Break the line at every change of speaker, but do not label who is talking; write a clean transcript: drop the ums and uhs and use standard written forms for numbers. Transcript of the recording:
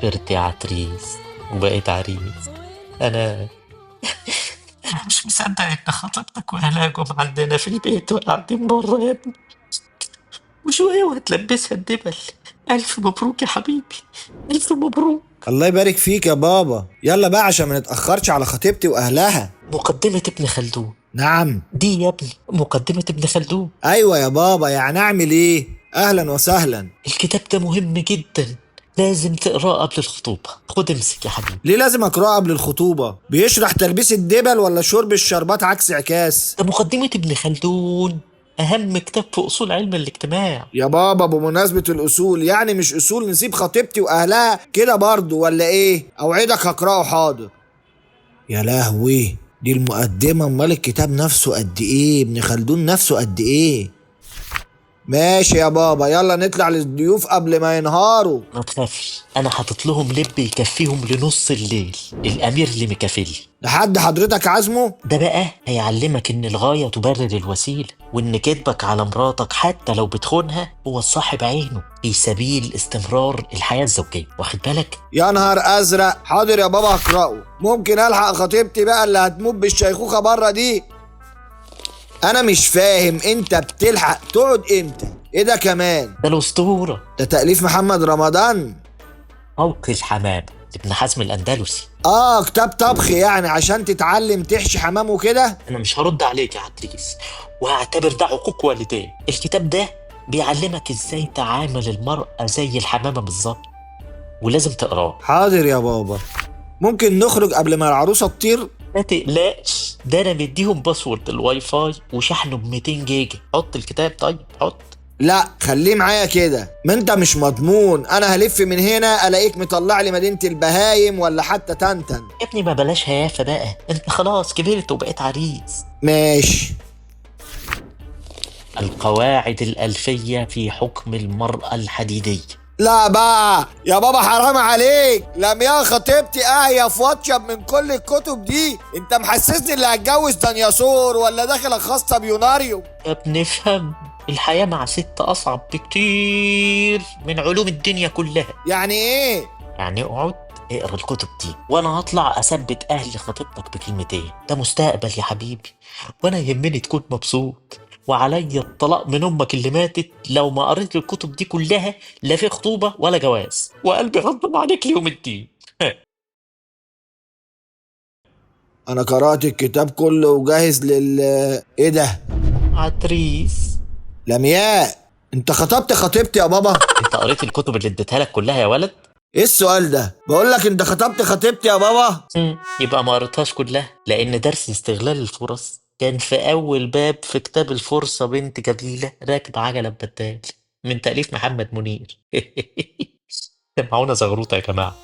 كبرت يا عتريس وبقيت عريس. أنا أنا مش مصدق إن خطيبتك وأهلها جم عندنا في البيت وقاعدين بره يا ابني، وشوية وهتلبسها الدبل. ألف مبروك يا حبيبي، ألف مبروك.
الله يبارك فيك يا بابا، يلا بقى عشان ما نتأخرش على خطيبتي وأهلها.
مقدمة ابن خلدون
نعم.
دي يا ابني، مقدمة ابن خلدون.
أيوة يا بابا، يعني أعمل إيه؟ أهلا وسهلا.
الكتاب ده مهم جدا، لازم تقراه قبل الخطوبة. خد امسك يا حبيبي.
ليه لازم أقرأه قبل الخطوبة؟ بيشرح تلبيس الدبل ولا شرب الشربات عكس عكاس؟
ده مقدمة ابن خلدون، أهم كتاب في أصول علم الاجتماع.
يا بابا بمناسبة الأصول، يعني مش أصول نسيب خطيبتي وأهلها كده برضو ولا إيه؟ أوعدك هقرأه حاضر. يا لهوي، دي المقدمة، أمال الكتاب نفسه قد إيه؟ ابن خلدون نفسه قد إيه؟ ماشي يا بابا، يلا نطلع للضيوف قبل ما ينهاروا.
ما تخافش، أنا حاطط لهم لب يكفيهم لنص الليل، الأمير اللي مكافلي.
لحد حضرتك عزمه؟
ده بقى هيعلمك إن الغاية تبرر الوسيلة، وإن كذبك على مراتك حتى لو بتخونها هو الصح بعينه في سبيل استمرار الحياة الزوجية، واخد بالك؟
يا نهار ازرق، حاضر يا بابا هقراه. ممكن الحق خطيبتي بقى اللي هتموت بالشيخوخه بره دي؟ انا مش فاهم، انت بتلحق تقعد امتى؟ ايه ده كمان؟
ده الأسطورة
ده تأليف محمد رمضان؟
فوق الحمام لابن حزم الأندلسي.
كتاب طبخ يعني عشان تتعلم تحشي حمام وكده؟
أنا مش هرد عليك يا عتريس، وهعتبر ده عقوق والدين. الكتاب ده بيعلمك إزاي تعامل المرأة زي الحمامة بالظبط، ولازم تقراه.
حاضر يا بابا. ممكن نخرج قبل ما العروسه تطير؟
ما تقلقش، ده انا مديهم باسورد الواي فاي وشحنه ب 200 جيجا. حط الكتاب، طيب حط.
لا خليه معايا كده، ما انت مش مضمون، انا هلف من هنا الاقيك مطلع لي مدينه البهايم ولا حتى تنتن.
يا ابني ما بلاش هيافه بقى، انت خلاص كبرت وبقيت عريس.
ماشي.
القواعد الألفية في حكم المرأة الحديدية.
لا بقى يا بابا، حرام عليك، لم يا خطيبتي اهيا في واتشب من كل الكتب دي. انت محسسني اللي هتجوز ديناصور ولا داخل خاصة بيوناريوم؟
يا ابني افهم، الحياة مع ست أصعب بكتير من علوم الدنيا كلها.
يعني ايه؟
يعني اقعد اقرا الكتب دي، وانا هطلع اثبت اهل خطيبتك بكلمتين. ده مستقبل يا حبيبي، وانا يهمني تكون مبسوط، وعليا الطلاق من امك اللي ماتت لو ما قريت الكتب دي كلها. لا في خطوبه ولا جواز، وقلبي غضب عليك ليوم الدين.
انا قرأت الكتاب كله وجاهز ايه ده؟
عتريس،
لمياء، انت خطبت خطيبتي يا بابا؟
انت قريت الكتب اللي اديتها لك كلها يا ولد؟
ايه السؤال ده؟ بقول لك انت خطبت خطيبتي يا بابا؟
يبقى ما قريتهاش كلها، لان درس استغلال الفرص كان في اول باب في كتاب الفرصه بنت جميله راكبه عجله ببدال، من تاليف محمد منير. سمعونا زغروطه يا جماعه.